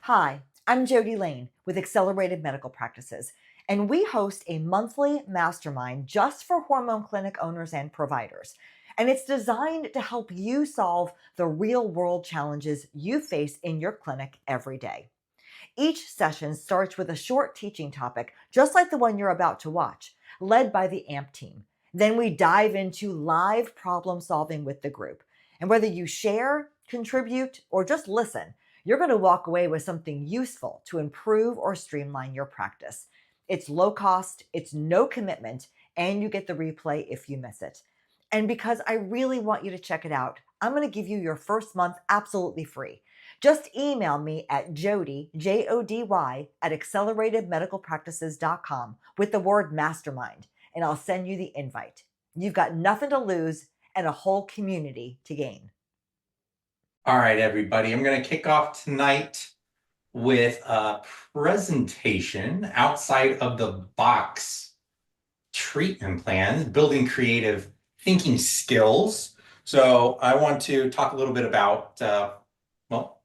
Hi, I'm Jody Lane with Accelerated Medical Practices, and we host a monthly mastermind just for hormone clinic owners and providers. And it's designed to help you solve the real world challenges you face in your clinic every day. Each session starts with a short teaching topic, just like the one you're about to watch, led by the AMP team. Then we dive into live problem solving with the group. And whether you share, contribute, or just listen, you're going to walk away with something useful to improve or streamline your practice. It's low cost, it's no commitment, and you get the replay if you miss it. And because I really want you to check it out, I'm going to give you your first month absolutely free. Just email me at Jody, Jody, at acceleratedmedicalpractices.com with the word mastermind, and I'll send you the invite. You've got nothing to lose and a whole community to gain. All right, everybody, I'm going to kick off tonight with a presentation outside of the box treatment plans, building creative thinking skills. So I want to talk a little bit about,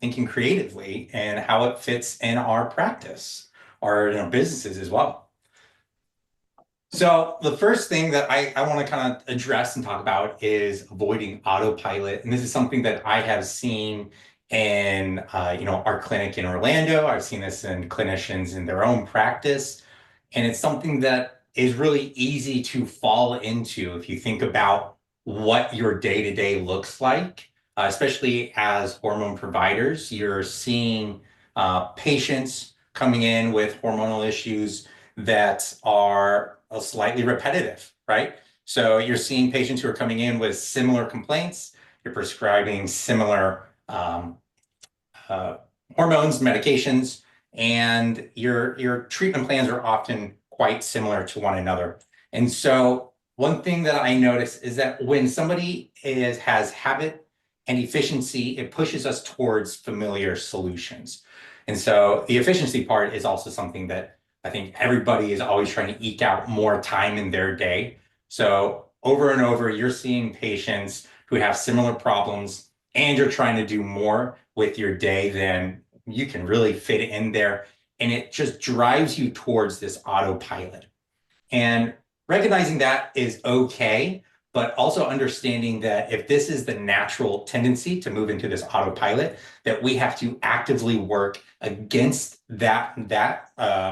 thinking creatively and how it fits in our practice or in our businesses as well. So the first thing that I want to kind of address and talk about is avoiding autopilot. And this is something that I have seen in our clinic in Orlando. I've seen this in clinicians in their own practice. And it's something that is really easy to fall into if you think about what your day-to-day looks like, especially as hormone providers. You're seeing patients coming in with hormonal issues that are slightly repetitive, right? So you're seeing patients who are coming in with similar complaints. You're prescribing similar hormones, medications, and your treatment plans are often quite similar to one another. And so one thing that I notice is that when somebody has habit and efficiency, it pushes us towards familiar solutions. And so the efficiency part is also something that I think everybody is always trying to eke out more time in their day. So over and over, you're seeing patients who have similar problems, and you're trying to do more with your day than you can really fit in there. And it just drives you towards this autopilot. And recognizing that is okay, but also understanding that if this is the natural tendency to move into this autopilot, that we have to actively work against that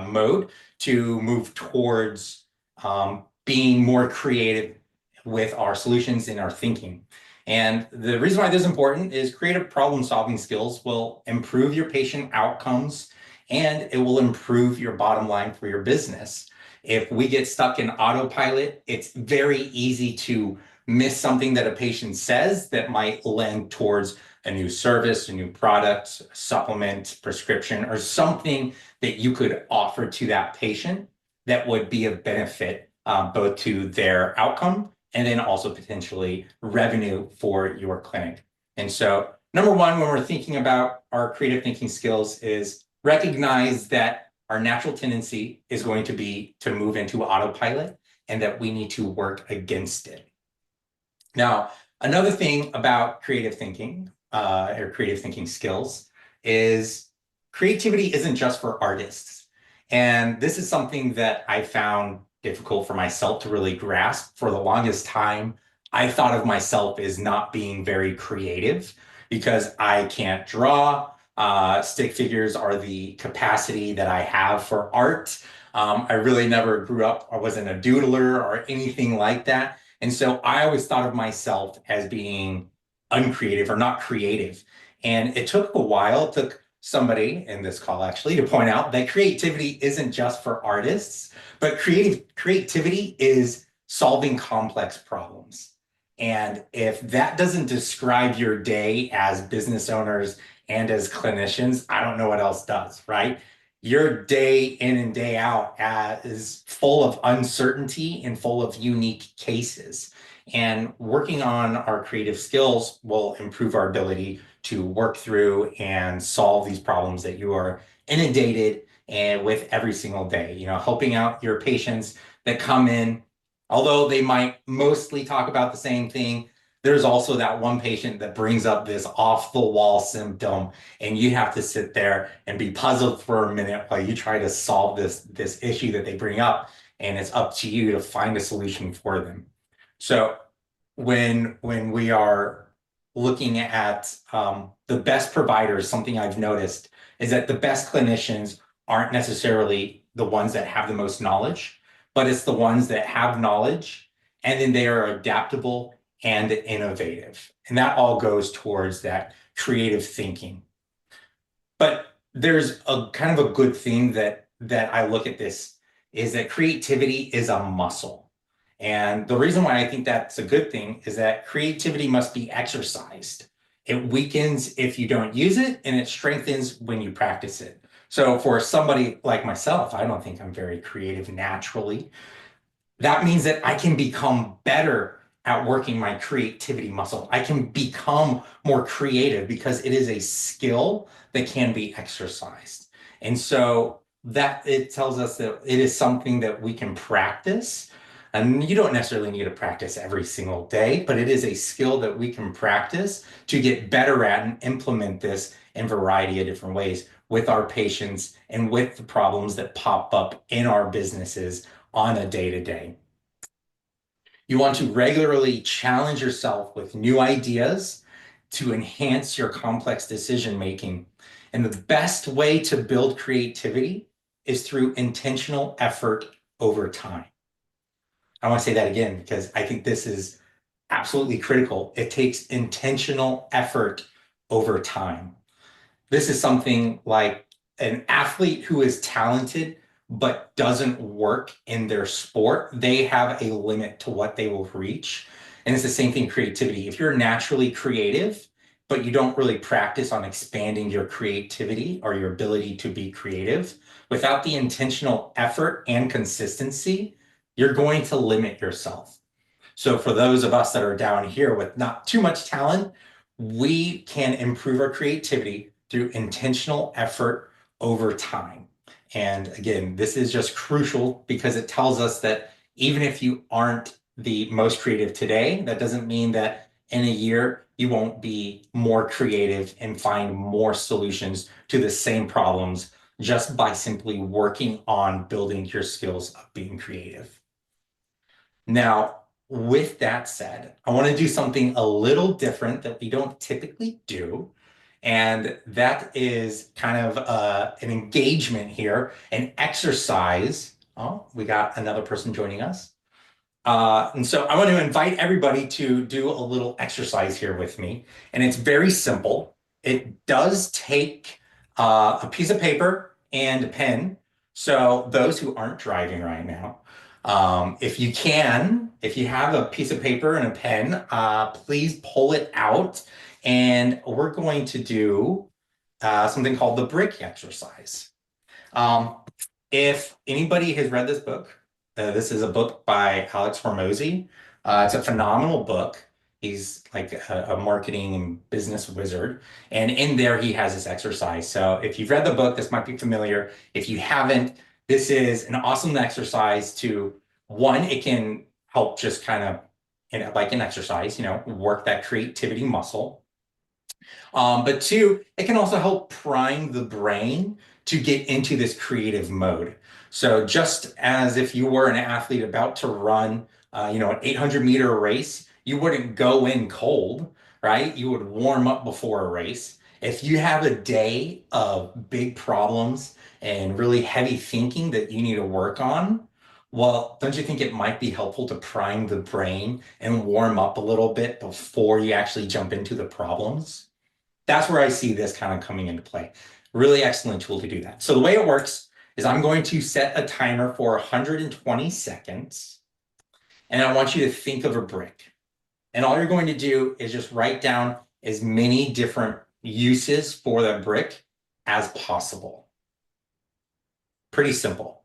mode to move towards being more creative with our solutions and our thinking. And the reason why this is important is creative problem-solving skills will improve your patient outcomes, and it will improve your bottom line for your business. If we get stuck in autopilot, it's very easy to miss something that a patient says that might lend towards a new service, a new product, supplement, prescription, or something that you could offer to that patient that would be of benefit both to their outcome and then also potentially revenue for your clinic. And so number one, when we're thinking about our creative thinking skills, is recognize that our natural tendency is going to be to move into autopilot and that we need to work against it. Now, another thing about creative thinking or creative thinking skills is creativity isn't just for artists. And this is something that I found difficult for myself to really grasp. For the longest time, I thought of myself as not being very creative because I can't draw. Stick figures are the capacity that I have for art. I really never grew up, I wasn't a doodler or anything like that. And so I always thought of myself as being uncreative or not creative. And it took a while, it took somebody in this call actually to point out that creativity isn't just for artists, but creativity is solving complex problems. And if that doesn't describe your day as business owners and as clinicians, I don't know what else does, right? Your day in and day out is full of uncertainty and full of unique cases. And working on our creative skills will improve our ability to work through and solve these problems that you are inundated and with every single day. You know, helping out your patients that come in, although they might mostly talk about the same thing, there's also that one patient that brings up this off the wall symptom, and you have to sit there and be puzzled for a minute while you try to solve this issue that they bring up, and it's up to you to find a solution for them. So when we are looking at the best providers, something I've noticed is that the best clinicians aren't necessarily the ones that have the most knowledge, but it's the ones that have knowledge and then they are adaptable and innovative. And that all goes towards that creative thinking. But there's a kind of a good thing that I look at this is that creativity is a muscle. And the reason why I think that's a good thing is that creativity must be exercised. It weakens if you don't use it, and it strengthens when you practice it. So for somebody like myself, I don't think I'm very creative naturally. That means that I can become better at working my creativity muscle. I can become more creative because it is a skill that can be exercised. And so that it tells us that it is something that we can practice. And you don't necessarily need to practice every single day, but it is a skill that we can practice to get better at and implement this in a variety of different ways with our patients and with the problems that pop up in our businesses on a day-to-day. You want to regularly challenge yourself with new ideas to enhance your complex decision making. And the best way to build creativity is through intentional effort over time. I want to say that again because I think this is absolutely critical. It takes intentional effort over time. This is something like an athlete who is talented but doesn't work in their sport, they have a limit to what they will reach. And it's the same thing, creativity. If you're naturally creative, but you don't really practice on expanding your creativity or your ability to be creative, without the intentional effort and consistency, you're going to limit yourself. So for those of us that are down here with not too much talent, we can improve our creativity through intentional effort over time. And again, this is just crucial because it tells us that even if you aren't the most creative today, that doesn't mean that in a year you won't be more creative and find more solutions to the same problems just by simply working on building your skills of being creative. Now, with that said, I want to do something a little different that we don't typically do. And that is kind of an engagement here, an exercise. Oh, we got another person joining us. And so I want to invite everybody to do a little exercise here with me. And it's very simple. It does take a piece of paper and a pen. So those who aren't driving right now, if you can, if you have a piece of paper and a pen, please pull it out. And we're going to do something called the brick exercise. If anybody has read this book, this is a book by Alex Hormone. It's a phenomenal book. He's like a marketing and business wizard. And in there, he has this exercise. So if you've read the book, this might be familiar. If you haven't, this is an awesome exercise to, one, it can help just kind of, like an exercise, work that creativity muscle. But two, it can also help prime the brain to get into this creative mode. So just as if you were an athlete about to run, an 800-meter race, you wouldn't go in cold, right? You would warm up before a race. If you have a day of big problems and really heavy thinking that you need to work on, well, don't you think it might be helpful to prime the brain and warm up a little bit before you actually jump into the problems? That's where I see this kind of coming into play. Really excellent tool to do that. So the way it works is I'm going to set a timer for 120 seconds, and I want you to think of a brick. And all you're going to do is just write down as many different uses for that brick as possible. Pretty simple.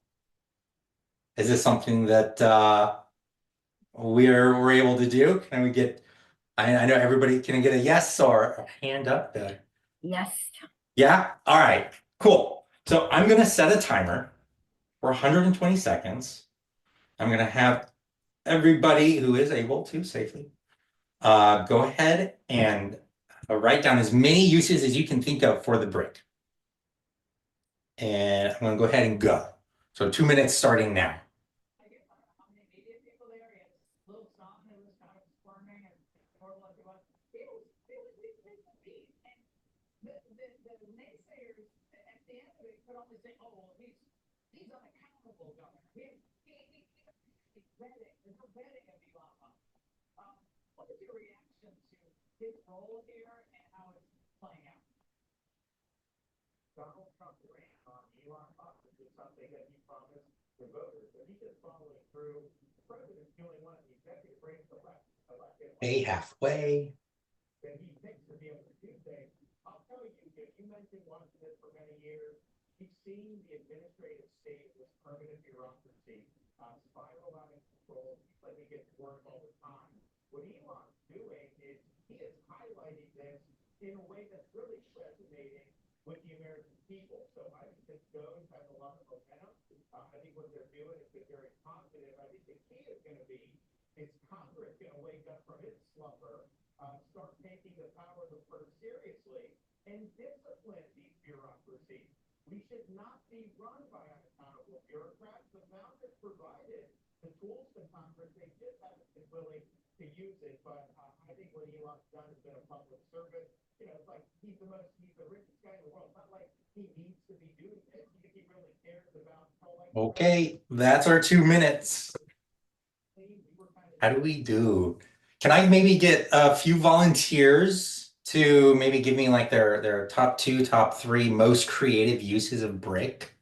Is this something that we're able to do? Can we get, I know everybody, can I get a yes or a hand up there? Yes. Yeah? All right, cool. So I'm going to set a timer for 120 seconds. I'm going to have everybody who is able to safely go ahead and write down as many uses as you can think of for the brick. And I'm going to go ahead and go. So 2 minutes starting now. Hey, halfway. Okay, that's our 2 minutes. How do we do? Can I maybe get a few volunteers to maybe give me like their top 2, top 3 most creative uses of brick?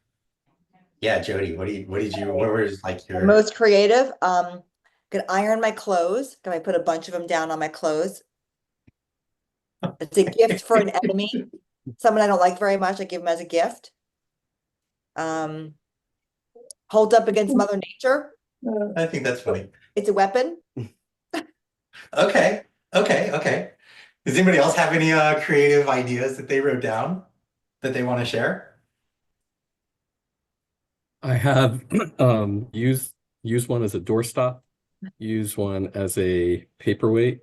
Yeah, Jody, what was like your Most creative, could iron my clothes. Can I put a bunch of them down on my clothes? It's a gift for an enemy, someone I don't like very much. I give them as a gift. Um, hold up against Mother Nature. I think that's funny. It's a weapon. Okay, okay. Does anybody else have any creative ideas that they wrote down that they want to share? I have use one as a doorstop, use one as a paperweight,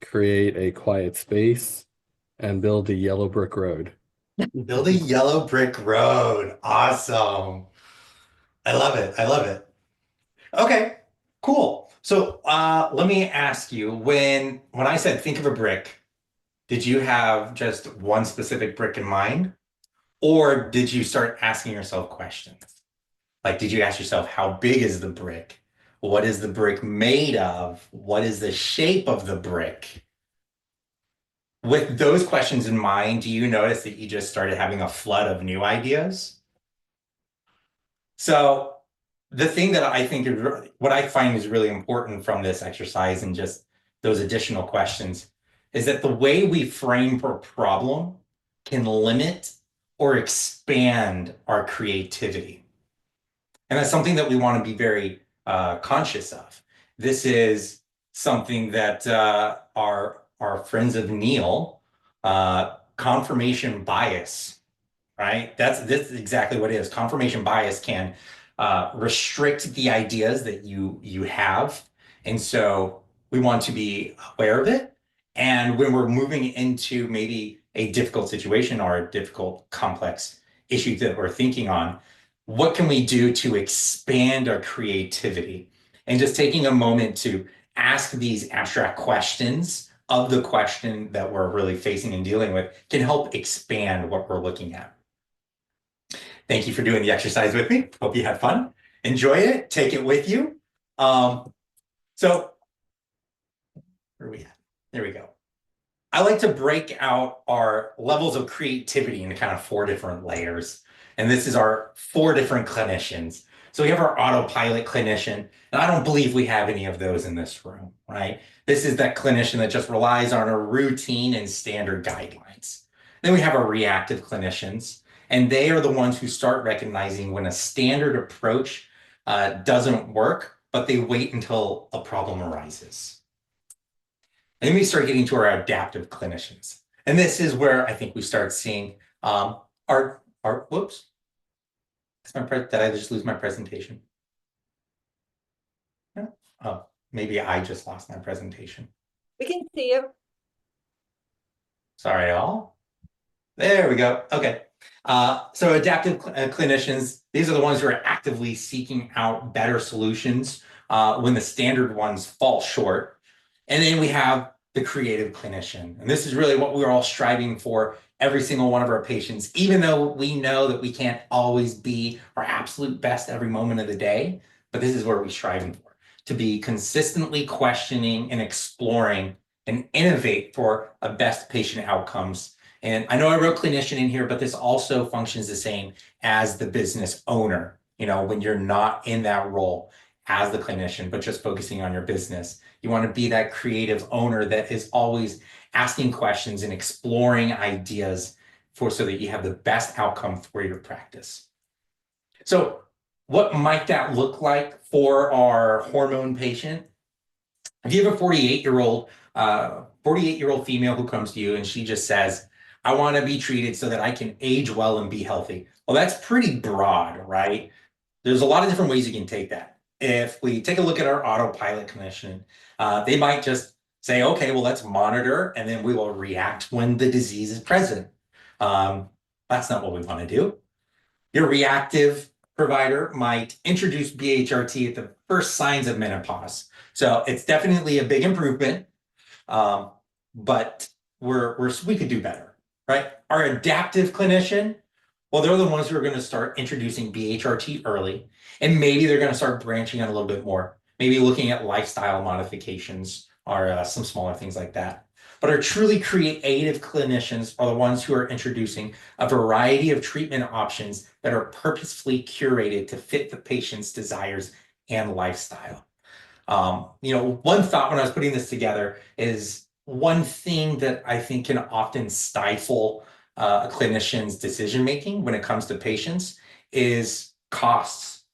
create a quiet space, and build a yellow brick road. Build a yellow brick road. Awesome. I love it. I love it. Okay, cool. So let me ask you, when I said think of a brick, did you have just one specific brick in mind? Or did you start asking yourself questions? Like, did you ask yourself, how big is the brick? What is the brick made of? What is the shape of the brick? With those questions in mind, do you notice that you just started having a flood of new ideas? So the thing that I think is what I find is really important from this exercise and just those additional questions is that the way we frame a problem can limit or expand our creativity. And that's something that we want to be very conscious of. This is something that our friends of Neil, confirmation bias, right? This is exactly what it is. Confirmation bias can restrict the ideas that you have. And so we want to be aware of it. And when we're moving into maybe a difficult situation or a difficult, complex issue that we're thinking on, what can we do to expand our creativity? And just taking a moment to ask these abstract questions of the question that we're really facing and dealing with can help expand what we're looking at. Thank you for doing the exercise with me. Hope you had fun. Enjoy it. Take it with you. So where are we at? There we go. I like to break out our levels of creativity into kind of 4 different layers. And this is our 4 different clinicians. So we have our autopilot clinician, and I don't believe we have any of those in this room, right? This is that clinician that just relies on a routine and standard guidelines. Then we have our reactive clinicians, and they are the ones who start recognizing when a standard approach doesn't work, but they wait until a problem arises. And then we start getting to our adaptive clinicians. And this is where I think we start seeing whoops. Did I just lose my presentation? No? Oh, maybe I just lost my presentation. We can see you. Sorry, all. There we go. Okay. So adaptive clinicians, these are the ones who are actively seeking out better solutions when the standard ones fall short. And then we have the creative clinician. And this is really what we're all striving for every single one of our patients, even though we know that we can't always be our absolute best every moment of the day. But this is where we're striving for, to be consistently questioning and exploring and innovate for a best patient outcomes. And I know I wrote clinician in here, but this also functions the same as the business owner. You know, when you're not in that role as the clinician, but just focusing on your business, you want to be that creative owner that is always asking questions and exploring ideas so that you have the best outcome for your practice. So what might that look like for our hormone patient? If you have a 48-year-old female who comes to you and she just says, I want to be treated so that I can age well and be healthy. Well, that's pretty broad, right? There's a lot of different ways you can take that. If we take a look at our autopilot clinician, they might just say, okay, well, let's monitor and then we will react when the disease is present. That's not what we want to do. Your reactive provider might introduce BHRT at the first signs of menopause. So it's definitely a big improvement, but we could do better, right? Our adaptive clinician, well, they're the ones who are going to start introducing BHRT early, and maybe they're going to start branching out a little bit more, maybe looking at lifestyle modifications or some smaller things like that. But our truly creative clinicians are the ones who are introducing a variety of treatment options that are purposefully curated to fit the patient's desires and lifestyle. One thought when I was putting this together is one thing that I think can often stifle a clinician's decision-making when it comes to patients is costs,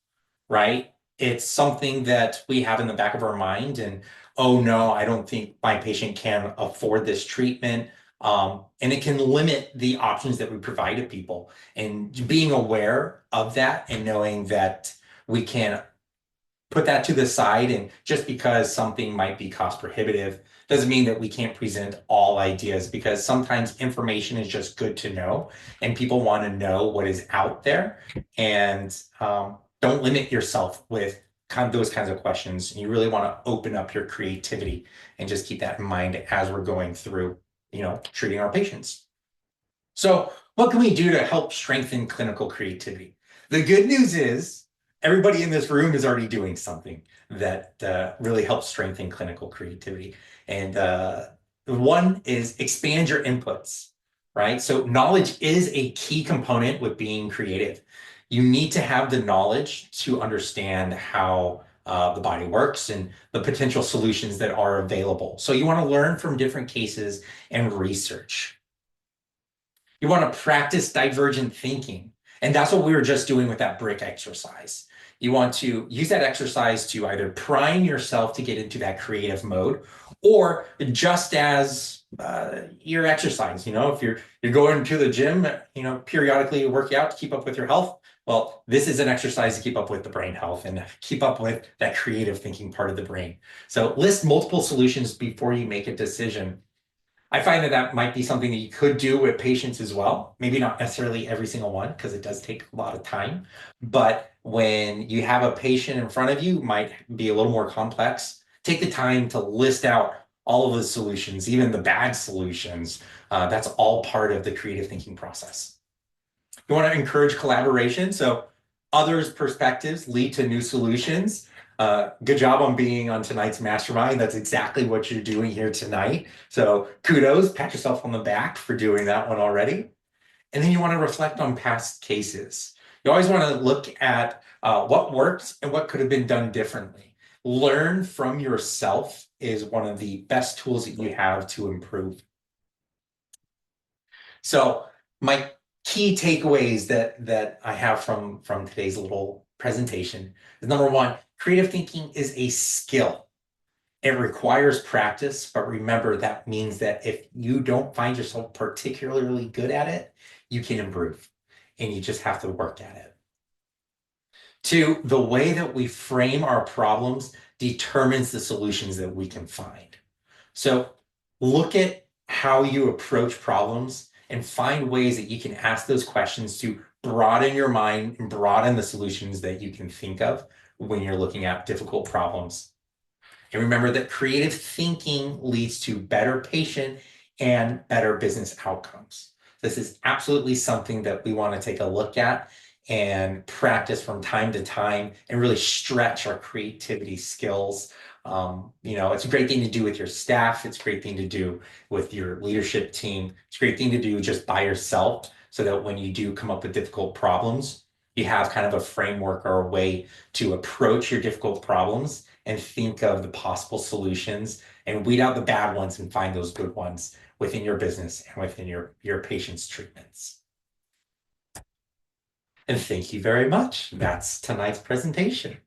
right? It's something that we have in the back of our mind and, oh no, I don't think my patient can afford this treatment. And it can limit the options that we provide to people. And being aware of that and knowing that we can put that to the side, and just because something might be cost prohibitive doesn't mean that we can't present all ideas, because sometimes information is just good to know and people want to know what is out there. And don't limit yourself with those kinds of questions. You really want to open up your creativity and just keep that in mind as we're going through, treating our patients. So what can we do to help strengthen clinical creativity? The good news is everybody in this room is already doing something that really helps strengthen clinical creativity. And one is expand your inputs, right? So knowledge is a key component with being creative. You need to have the knowledge to understand how the body works and the potential solutions that are available. So you want to learn from different cases and research. You want to practice divergent thinking. And that's what we were just doing with that brick exercise. You want to use that exercise to either prime yourself to get into that creative mode, or just as your exercise. If you're going to the gym, periodically working out to keep up with your health, well, this is an exercise to keep up with the brain health and keep up with that creative thinking part of the brain. So list multiple solutions before you make a decision. I find that might be something that you could do with patients as well. Maybe not necessarily every single one, because it does take a lot of time. But when you have a patient in front of you, might be a little more complex. Take the time to list out all of the solutions, even the bad solutions. That's all part of the creative thinking process. You want to encourage collaboration. So others' perspectives lead to new solutions. Good job on being on tonight's mastermind. That's exactly what you're doing here tonight. So kudos, pat yourself on the back for doing that one already. And then you want to reflect on past cases. You always want to look at what worked and what could have been done differently. Learn from yourself is one of the best tools that you have to improve. So my key takeaways that I have from today's little presentation is, number one, creative thinking is a skill. It requires practice, but remember that means that if you don't find yourself particularly good at it, you can improve, and you just have to work at it. Two, the way that we frame our problems determines the solutions that we can find. So look at how you approach problems and find ways that you can ask those questions to broaden your mind and broaden the solutions that you can think of when you're looking at difficult problems. And remember that creative thinking leads to better patient and better business outcomes. This is absolutely something that we want to take a look at and practice from time to time and really stretch our creativity skills. It's a great thing to do with your staff. It's a great thing to do with your leadership team. It's a great thing to do just by yourself so that when you do come up with difficult problems, you have kind of a framework or a way to approach your difficult problems and think of the possible solutions and weed out the bad ones and find those good ones within your business and within your patient's treatments. And thank you very much. That's tonight's presentation.